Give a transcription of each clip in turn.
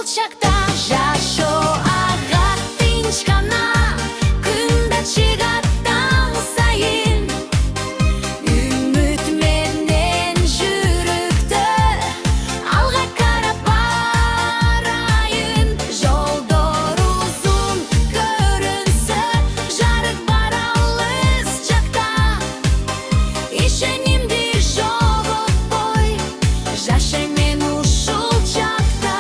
чакта жашоо ага тинч гана күн да чыгаттан сайын үмүт менен жүрөктө алга карап барайын жолдор узун көрүнсө жарык бар алыс жакта ишенимди жоготпой жашайм ушул чакта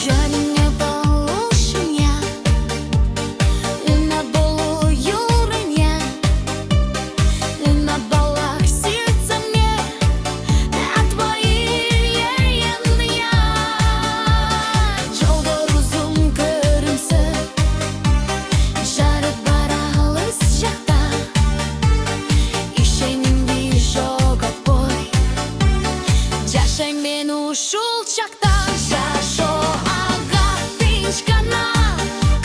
жөнүңө болушуңа үнөт болуюруңа үнөт балак сердцемге от твоих я жолдор узун көрүнсө жарык бар алыс жакта ишенимди жоготпой жашайм мен ушул чакта жашоо ага тинч гана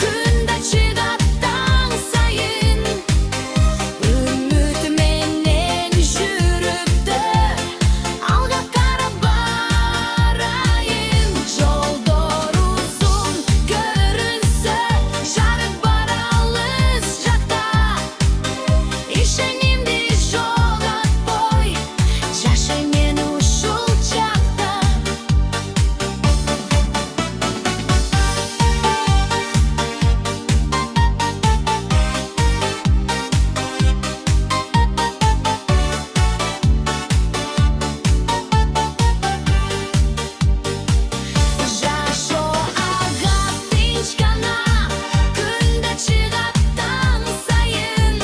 күн да чыгаттан сайын үмүт менен жүрөктө алга карап барайын жолдор узун көрүнсө жарык бар алыс жакта ишенимди жоготпой жашайм мен ушул чакта жашоо ага тинч гана күн да чыгаттан сайын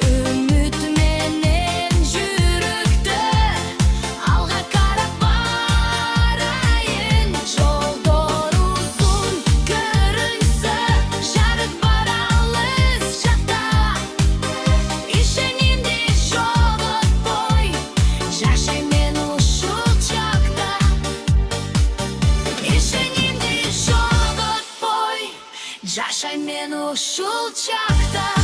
үмүт менен жүрөктө алга карап барайын жолдор узун көрүнсө жарык бар алыс жакта ишенимди жоготпой жашайм мен ушул чакта ишенимди жоготпой жашайм мен ушул чакта